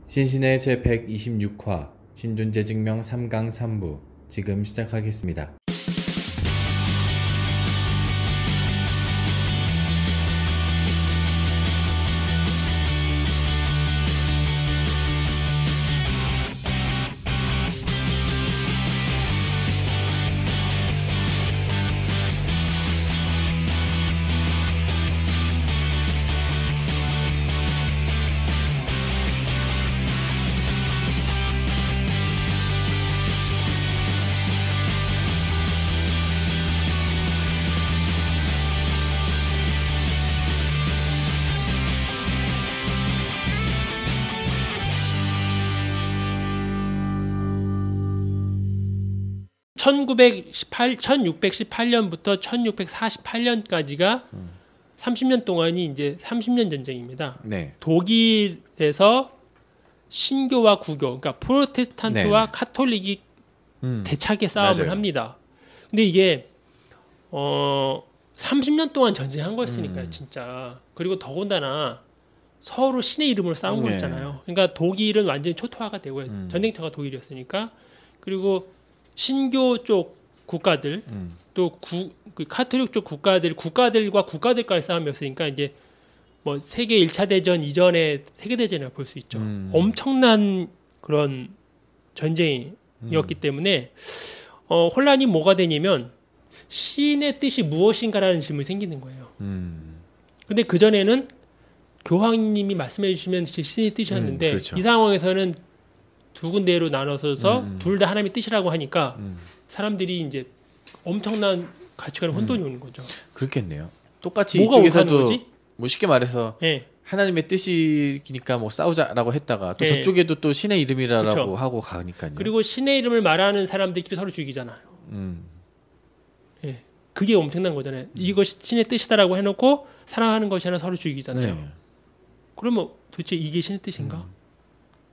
신신의 제126화 신존재증명 3강 3부 지금 시작하겠습니다. (1918) 1618년부터 1648년까지가 30년 동안이 이제 30년 전쟁입니다. 네. 독일에서 신교와 구교, 그러니까 프로테스탄트와 네. 카톨릭이 대차게 싸움을 맞아요. 합니다. 근데 이게 30년 동안 전쟁한 거였으니까요, 진짜. 그리고 더군다나 서로 신의 이름으로 싸운 네. 거였잖아요. 그러니까 독일은 완전히 초토화가 되고요. 전쟁터가 독일이었으니까. 그리고 신교 쪽 국가들 또 그 카톨릭 쪽 국가들과 국가들과의 싸움이었으니까 이제 뭐 세계 1차 대전 이전의 세계 대전이라고 볼 수 있죠. 엄청난 그런 전쟁이었기 때문에 혼란이 뭐가 되냐면 신의 뜻이 무엇인가라는 질문이 생기는 거예요. 근데 그 전에는 교황님이 말씀해 주시면 신의 뜻이었는데 그렇죠. 이 상황에서는 두 군데로 나눠서서 둘 다 하나님의 뜻이라고 하니까 사람들이 이제 엄청난 가치관의 혼돈이 오는 거죠. 그렇겠네요. 똑같이 뭐가 옳다는 이쪽에서도 거지? 뭐 쉽게 말해서 예. 하나님의 뜻이니까 뭐 싸우자라고 했다가 또 예. 저쪽에도 또 신의 이름이라고 그렇죠. 하고 가니까요. 그리고 신의 이름을 말하는 사람들끼리 서로 죽이잖아요. 예. 그게 엄청난 거잖아요. 이것이 신의 뜻이다라고 해놓고 사랑하는 것이 아니라 서로 죽이잖아요. 네. 그러면 도대체 이게 신의 뜻인가?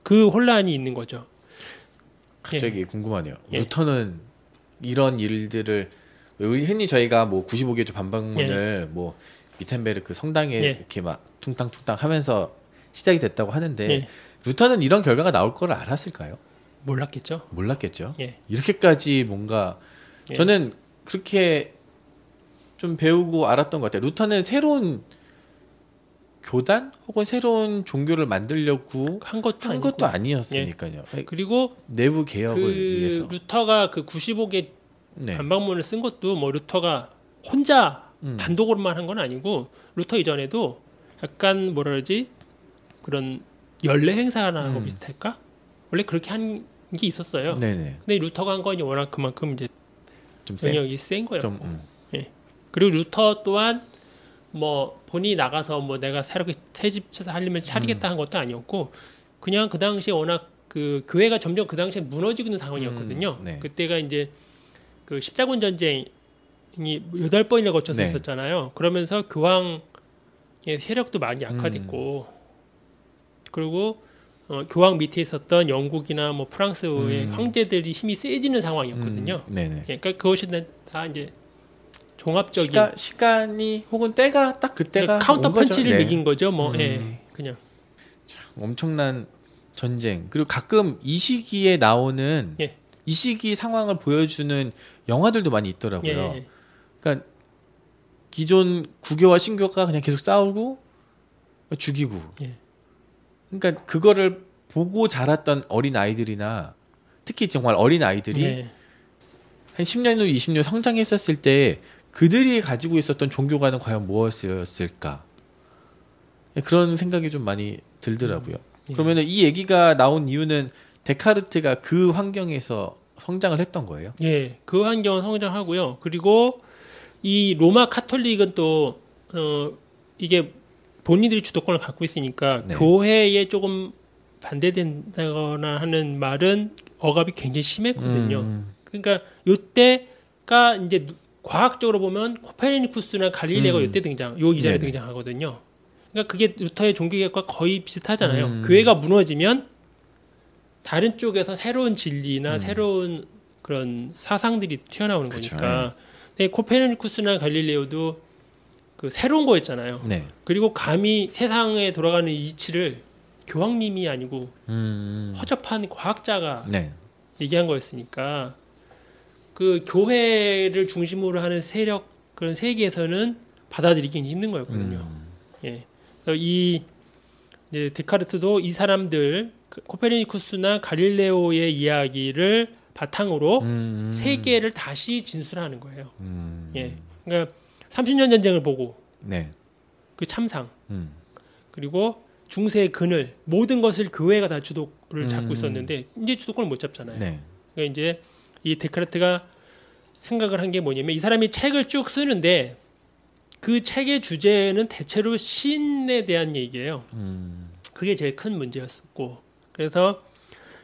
그 혼란이 있는 거죠. 갑자기 궁금하네요. 예. 루터는 이런 일들을 흔히 저희가 뭐 95개조 반박문을 뭐 미텐베르크 성당에 예. 이렇게 막 퉁탕퉁탕 하면서 시작이 됐다고 하는데 예. 루터는 이런 결과가 나올 걸 알았을까요? 몰랐겠죠. 몰랐겠죠. 예. 이렇게까지 뭔가 예. 저는 그렇게 좀 배우고 알았던 것 같아요. 루터는 새로운 교단 혹은 새로운 종교를 만들려고 한 것도 한 아니고. 것도 아니었으니까요. 그리고 내부 개혁을 그 위해서. 루터가 그 95개 네. 반박문을 쓴 것도 뭐 루터가 혼자 음. 단독으로만 한 건 아니고 루터 이전에도 약간 뭐라 그러지 그런 연례 행사라고 비슷할까 원래 그렇게 한 게 있었어요. 네네. 근데 루터가 한 건 워낙 그만큼 이제 좀 센. 영역이 센 거예요. 좀. 그리고 루터 또한 뭐 본인이 나가서 뭐 내가 새롭게 새집 살림을 차리겠다 한 것도 아니었고 그냥 그 당시에 워낙 그 교회가 점점 그 당시에 무너지고 있는 상황이었거든요. 네. 그때가 이제 그 십자군 전쟁이 8번이나 거쳐서 네. 있었잖아요. 그러면서 교황의 세력도 많이 약화됐고 그리고 교황 밑에 있었던 영국이나 뭐 프랑스의 황제들이 힘이 세지는 상황이었거든요. 네네. 그러니까 그것이 다 이제 종합적인 시간이 혹은 때가 딱 그때가 카운터 온 거죠. 펀치를 네. 매긴 거죠. 뭐, 그냥. 엄청난 전쟁. 그리고 가끔 이 시기에 나오는 예. 이 시기 상황을 보여주는 영화들도 많이 있더라고요. 예. 그러니까 기존 구교와 신교가 그냥 계속 싸우고 죽이고. 예. 그러니까 그거를 보고 자랐던 어린 아이들이나 특히 정말 어린 아이들이 예. 한 10년 후 20년 성장했었을 때 그들이 가지고 있었던 종교관은 과연 무엇이었을까? 그런 생각이 좀 많이 들더라고요. 예. 그러면 이 얘기가 나온 이유는 데카르트가 그 환경에서 성장을 했던 거예요. 예. 그 환경은 성장하고요. 그리고 이 로마 카톨릭은 또 이게 본인들이 주도권을 갖고 있으니까 네. 교회에 조금 반대된다거나 하는 말은 억압이 굉장히 심했거든요. 그러니까 이때가 이제 과학적으로 보면 코페르니쿠스나 갈릴레오가 이때 요 이전에 네네. 등장하거든요. 그러니까 그게 루터의 종교개혁과 거의 비슷하잖아요. 교회가 무너지면 다른 쪽에서 새로운 진리나 새로운 그런 사상들이 튀어나오는 그쵸, 거니까. 근데 코페르니쿠스나 갈릴레오도 그 새로운 거였잖아요. 네. 그리고 감히 세상에 돌아가는 이치를 교황님이 아니고 허접한 과학자가 네. 얘기한 거였으니까 그 교회를 중심으로 하는 세력 그런 세계에서는 받아들이기 힘든 거였거든요. 예. 그래서 이제 데카르트도 이 사람들 코페르니쿠스나 갈릴레오의 이야기를 바탕으로 세계를 다시 진술하는 거예요. 예. 그러니까 30년 전쟁을 보고 네. 그 참상 그리고 중세의 그늘 모든 것을 교회가 다 주도를 잡고 있었는데 이제 주도권을 못 잡잖아요. 네. 그러니까 이제 이 데카르트가 생각을 한 게 뭐냐면 이 사람이 책을 쭉 쓰는데 그 책의 주제는 대체로 신에 대한 얘기예요. 그게 제일 큰 문제였었고 그래서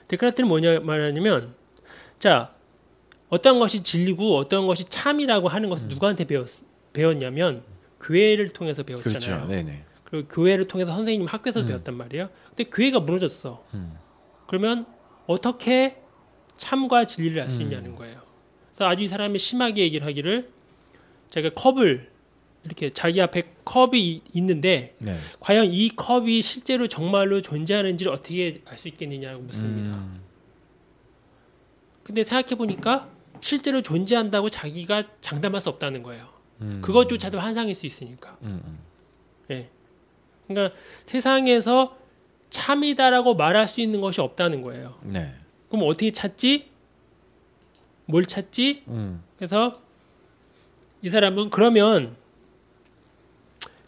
데카르트는 뭐냐 말하냐면 자 어떤 것이 진리고 어떤 것이 참이라고 하는 것을 누구한테 배웠냐면 교회를 통해서 배웠잖아요. 그렇죠. 네네. 그리고 교회를 통해서 선생님 학교에서 배웠단 말이에요. 근데 교회가 무너졌어. 그러면 어떻게 참과 진리를 알 수 있냐는 거예요. 그래서 아주 이 사람이 심하게 얘기를 하기를 자기가 컵을 이렇게 자기 앞에 컵이 있는데 네. 과연 이 컵이 실제로 정말로 존재하는지를 어떻게 알 수 있겠느냐고 묻습니다. 근데 생각해 보니까 실제로 존재한다고 자기가 장담할 수 없다는 거예요. 그것조차도 환상일 수 있으니까. 예. 그러니까 세상에서 참이다라고 말할 수 있는 것이 없다는 거예요. 네. 그럼 어떻게 찾지? 뭘 찾지? 그래서 이 사람은 그러면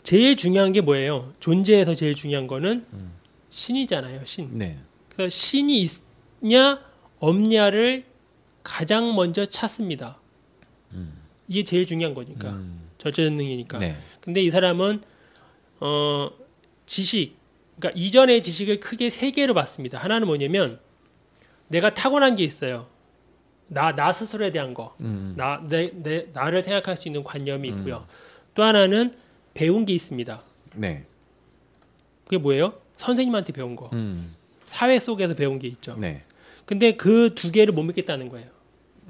제일 중요한 게 뭐예요? 존재에서 제일 중요한 거는 신이잖아요. 신. 네. 그래서 신이 있냐 없냐를 가장 먼저 찾습니다. 이게 제일 중요한 거니까. 절대전능이니까. 네. 근데 이 사람은 지식, 그러니까 이전의 지식을 크게 세 개로 봤습니다. 하나는 뭐냐면 내가 타고난 게 있어요. 나 스스로에 대한 거, 나를 생각할 수 있는 관념이 있고요. 또 하나는 배운 게 있습니다. 네. 그게 뭐예요? 선생님한테 배운 거, 사회 속에서 배운 게 있죠. 네. 근데 그 두 개를 못 믿겠다는 거예요.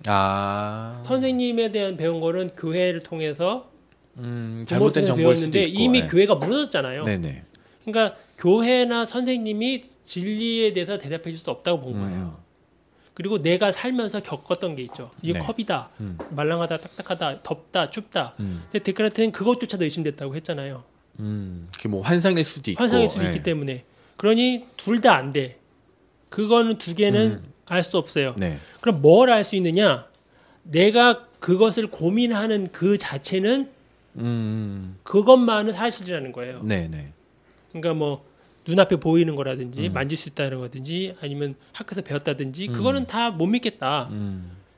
아. 선생님에 대한 배운 거는 교회를 통해서 잘못된 정보일 수도 배웠는데 있고. 이미 네. 교회가 무너졌잖아요. 네네. 그러니까 교회나 선생님이 진리에 대해서 대답해 줄 수 없다고 본 거예요. 그리고 내가 살면서 겪었던 게 있죠. 이게 네. 컵이다, 말랑하다, 딱딱하다, 덥다, 춥다. 근데 데카르트는 그것조차도 의심됐다고 했잖아요. 그게 뭐 환상일 수도 있고. 환상일 수도 네. 있기 때문에. 그러니 둘 다 안 돼. 그거는 두 개는 알 수 없어요. 네. 그럼 뭘 알 수 있느냐? 내가 그것을 고민하는 그 자체는 그것만은 사실이라는 거예요. 네네. 그러니까 뭐 눈앞에 보이는 거라든지 만질 수 있다는 거든지 아니면 학교에서 배웠다든지 그거는 다 못 믿겠다.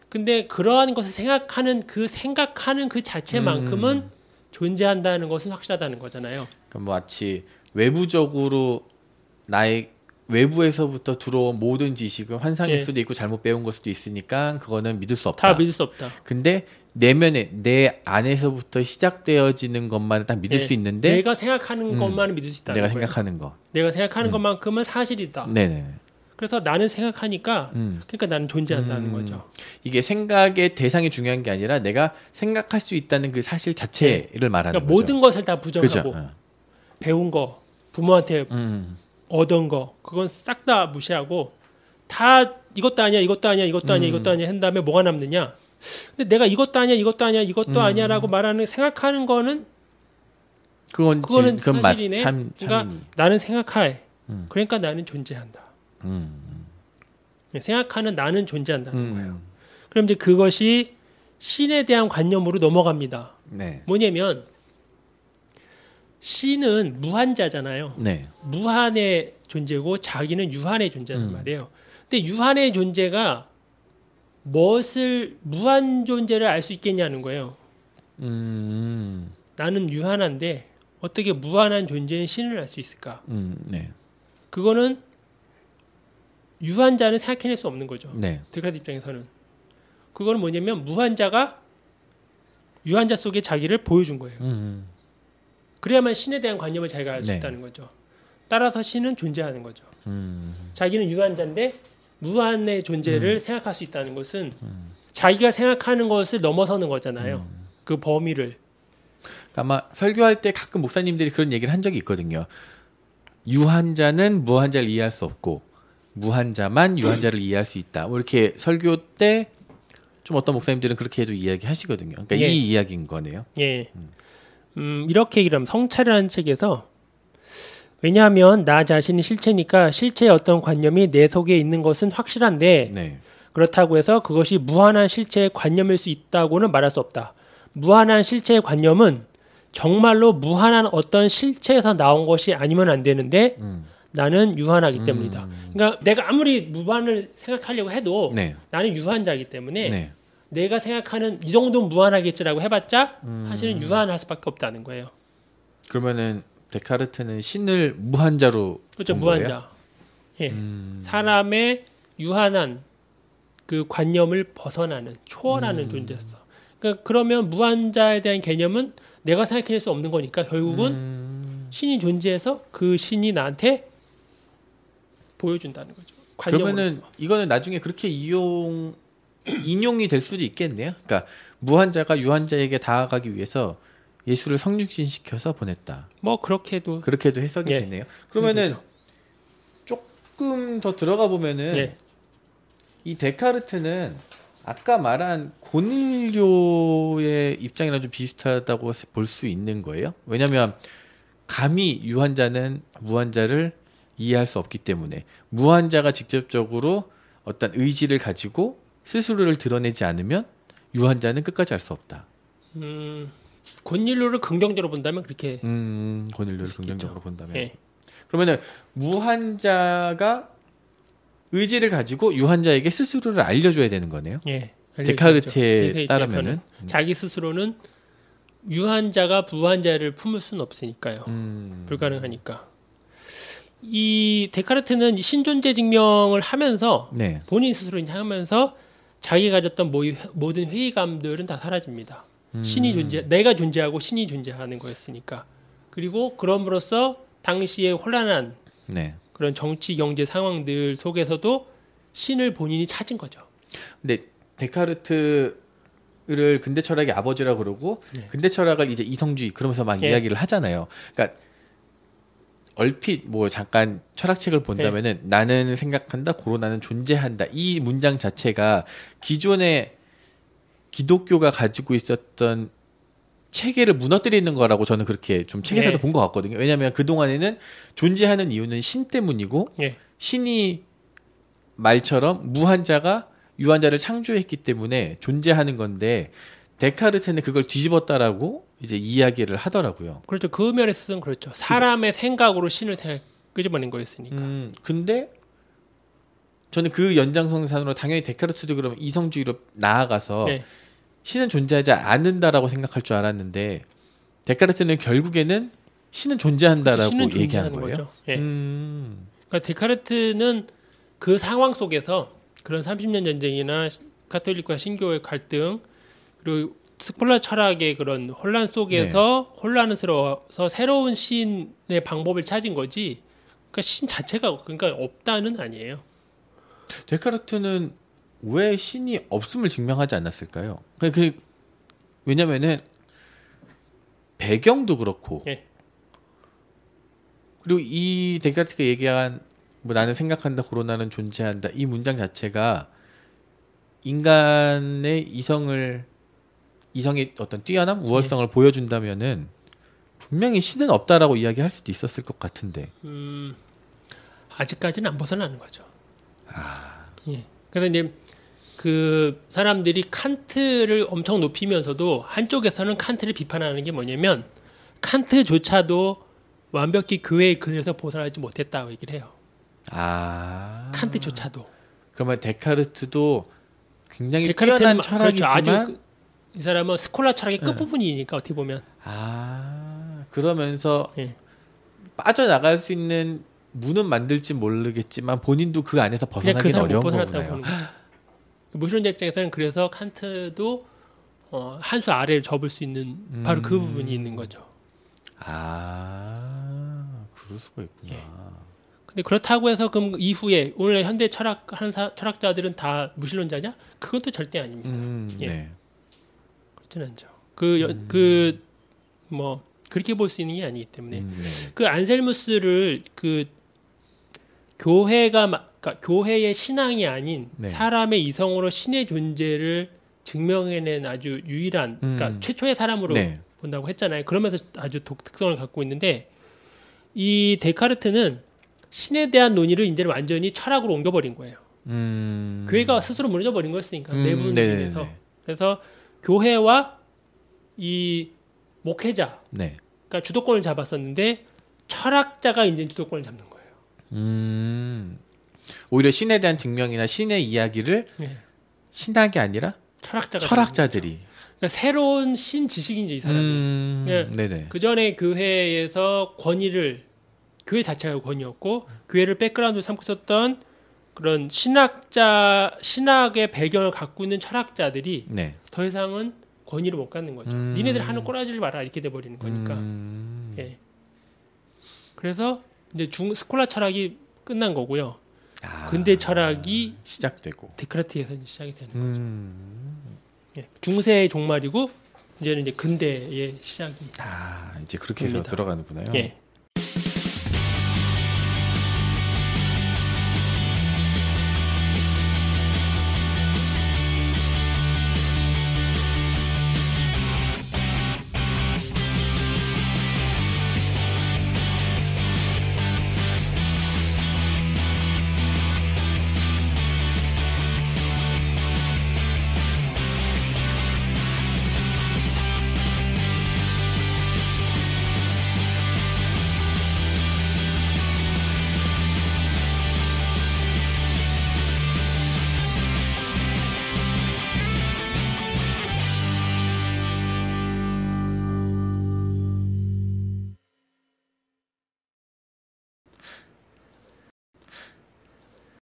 근데 그러한 것을 생각하는 그 자체만큼은 존재한다는 것은 확실하다는 거잖아요. 그러니까 뭐 마치 외부적으로 나의 외부에서부터 들어온 모든 지식은 환상일 예. 수도 있고 잘못 배운 걸 수도 있으니까 그거는 믿을 수 없다. 다 믿을 수 없다. 근데 내면에 내 안에서부터 시작되어지는 것만 딱 믿을 예. 수 있는데 내가 생각하는 것만은 믿을 수 있다는 내가 거예요. 생각하는 거. 내가 생각하는 것만큼은 사실이다. 네네. 그래서 나는 생각하니까 그러니까 나는 존재한다는 거죠. 이게 생각의 대상이 중요한 게 아니라 내가 생각할 수 있다는 그 사실 자체를 말하는 그러니까 거죠. 모든 것을 다 부정하고 그죠? 배운 거, 부모한테 얻은 거 그건 싹 다 무시하고 다 이것도 아니야, 이것도 아니야, 이것도 아니야, 이것도 아니야 한 다음에 뭐가 남느냐? 근데 내가 이것도 아니야, 이것도 아니야, 이것도 아니야라고 말하는 생각하는 거는 그거는 사실이네. 그러니까 나는 생각해. 그러니까 나는 존재한다. 생각하는 나는 존재한다는 거예요. 그럼 이제 그것이 신에 대한 관념으로 넘어갑니다. 네. 뭐냐면 신은 무한자잖아요. 네. 무한의 존재고 자기는 유한의 존재란 말이에요. 근데 유한의 존재가 무엇을 무한 존재를 알 수 있겠냐는 거예요. 나는 유한한데 어떻게 무한한 존재인 신을 알 수 있을까? 네. 그거는 유한자는 생각해낼 수 없는 거죠. 네. 데카르트 입장에서는 그거는 뭐냐면 무한자가 유한자 속에 자기를 보여준 거예요. 그래야만 신에 대한 관념을 자기가 알 수 네. 있다는 거죠. 따라서 신은 존재하는 거죠. 자기는 유한자인데 무한의 존재를 생각할 수 있다는 것은 자기가 생각하는 것을 넘어서는 거잖아요. 그 범위를. 아마 설교할 때 가끔 목사님들이 그런 얘기를 한 적이 있거든요. 유한자는 무한자를 이해할 수 없고 무한자만 유한자를 이해할 수 있다. 뭐 이렇게 설교 때 좀 어떤 목사님들은 그렇게 해도 이야기하시거든요. 그러니까 예. 이 이야기인 거네요. 예. 이렇게 얘기를 하면 성찰이라는 책에서 왜냐하면 나 자신이 실체니까 실체의 어떤 관념이 내 속에 있는 것은 확실한데 네. 그렇다고 해서 그것이 무한한 실체의 관념일 수 있다고는 말할 수 없다. 무한한 실체의 관념은 정말로 무한한 어떤 실체에서 나온 것이 아니면 안 되는데 나는 유한하기 때문이다. 그러니까 내가 아무리 무한을 생각하려고 해도 네. 나는 유한자이기 때문에 네. 내가 생각하는 이 정도는 무한하겠지라고 해봤자 사실은 유한할 수밖에 없다는 거예요. 그러면은 데카르트는 신을 무한자로 그렇죠, 본 거예요? 무한자. 예, 사람의 유한한 그 관념을 벗어나는 초월하는 존재였어. 그러니까 그러면 무한자에 대한 개념은 내가 생각해낼 수 없는 거니까 결국은 신이 존재해서 그 신이 나한테 보여준다는 거죠. 관념으로서. 그러면은 이거는 나중에 그렇게 인용이 될 수도 있겠네요. 그러니까 무한자가 유한자에게 다가가기 위해서 예수를 성육신시켜서 보냈다. 뭐 그렇게도 그렇게도 해석이 예. 되네요. 그러면은 그렇죠. 조금 더 들어가 보면은 예. 이 데카르트는 아까 말한 고닐료의 입장이랑 좀 비슷하다고 볼 수 있는 거예요. 왜냐하면 감히 유한자는 무한자를 이해할 수 없기 때문에 무한자가 직접적으로 어떤 의지를 가지고 스스로를 드러내지 않으면 유한자는 끝까지 알 수 없다. 곤일로를 긍정적으로 본다면 그렇게 고닐료를 있겠죠. 긍정적으로 본다면 예. 그러면은 무한자가 의지를 가지고 유한자에게 스스로를 알려줘야 되는 거네요. 예. 데카르트에 따르면은 자기 스스로는 유한자가 무한자를 품을 수는 없으니까요. 불가능하니까. 이 데카르트는 신존재 증명을 하면서 네. 본인 스스로 이제 하면서 자기가 가졌던 모든 회의감들은 다 사라집니다. 신이 내가 존재하고 신이 존재하는 거였으니까. 그리고 그럼으로써 당시의 혼란한 네. 그런 정치 경제 상황들 속에서도 신을 본인이 찾은 거죠. 근데 데카르트를 근대 철학의 아버지라고 그러고 네. 근대 철학을 이제 이성주의 그러면서 막 예. 이야기를 하잖아요. 그러니까 얼핏 뭐 잠깐 철학책을 본다면은 나는 생각한다, 고로 나는 존재한다. 이 문장 자체가 기존의 기독교가 가지고 있었던 체계를 무너뜨리는 거라고 저는 그렇게 좀 책에서도 예. 본 것 같거든요. 왜냐하면 그 동안에는 존재하는 이유는 신 때문이고 예. 신이 말처럼 무한자가 유한자를 창조했기 때문에 존재하는 건데 데카르트는 그걸 뒤집었다라고 이제 이야기를 하더라고요. 그렇죠. 그 면에서는 그렇죠. 사람의 생각으로 신을 끄집어낸 거였으니까. 근데 저는 그 연장선상으로 당연히 데카르트도 그러면 이성주의로 나아가서 네. 신은 존재하지 않는다라고 생각할 줄 알았는데 데카르트는 결국에는 신은 존재한다라고 신은 얘기한 존재하는 거예요. 거죠. 예. 그러니까 데카르트는 그 상황 속에서 그런 30년 전쟁이나 가톨릭과 신교의 갈등 그리고 스콜라 철학의 그런 혼란 속에서 혼란스러워서 새로운 신의 방법을 찾은 거지. 그러니까 신 자체가 그러니까 없다는 아니에요. 데카르트는 왜 신이 없음을 증명하지 않았을까요? 왜냐면은 배경도 그렇고 예. 그리고 이 데카르트가 얘기한 뭐 나는 생각한다 고로 나는 존재한다 이 문장 자체가 인간의 이성의 어떤 뛰어남 우월성을 보여준다면은 분명히 신은 없다라고 이야기할 수도 있었을 것 같은데 아직까지는 안 벗어나는 거죠. 예. 그래서 이제 그 사람들이 칸트를 엄청 높이면서도 한쪽에서는 칸트를 비판하는 게 뭐냐면 칸트조차도 완벽히 교회의 그늘에서 벗어나지 못했다고 얘기를 해요. 칸트조차도. 그러면 데카르트도 굉장히 데카르트는 뛰어난 철학이지만 그렇죠. 아주 이 사람은 스콜라 철학의 끝부분이니까 어떻게 보면 그러면서 예. 빠져나갈 수 있는 문은 만들지 모르겠지만 본인도 그 안에서 벗어나기 그 사람 어려운 못 벗어났다고 거구나요. 보는 거죠. 무신론자 입장에서는 그래서 칸트도 한 수 아래를 접을 수 있는 바로 그 부분이 있는 거죠. 그럴 수가 있구나. 예. 근데 그렇다고 해서 그럼 이후에 오늘 현대 철학하는 철학자들은 다 무신론자냐? 그건 또 절대 아닙니다. 예. 네. 그렇진 않죠. 그 뭐 그렇게 볼 수 있는 게 아니기 때문에 네. 그 안셀무스를 그 그러니까 교회의 신앙이 아닌 네. 사람의 이성으로 신의 존재를 증명해낸 아주 유일한 그러니까 최초의 사람으로 네. 본다고 했잖아요. 그러면서 아주 독특성을 갖고 있는데 이 데카르트는 신에 대한 논의를 이제는 완전히 철학으로 옮겨버린 거예요. 교회가 스스로 무너져 버린 거였으니까 내부로 인해서. 그래서 교회와 이 목회자, 네. 그러니까 주도권을 잡았었는데 철학자가 이제 주도권을 잡는 거예요. 오히려 신에 대한 증명이나 신의 이야기를 네. 신학이 아니라 철학자들이. 그러니까 새로운 신 지식인지 이 사람이. 네네. 그 전에 교회에서 권위를 교회 자체가 권위였고 교회를 백그라운드 삼고 있었던 그런 신학의 배경을 갖고 있는 철학자들이 네. 더 이상은 권위를 못 갖는 거죠. 니네들 하는 꼬라지를 봐라 이렇게 돼 버리는 거니까. 예. 그래서 이제 스콜라 철학이 끝난 거고요. 근대 철학이 시작되고 데카르트에서 시작이 되는 거죠. 예. 중세의 종말이고 이제는 이제 근대의 시작이. 이제 그렇게 해서 됩니다. 들어가는구나요. 예.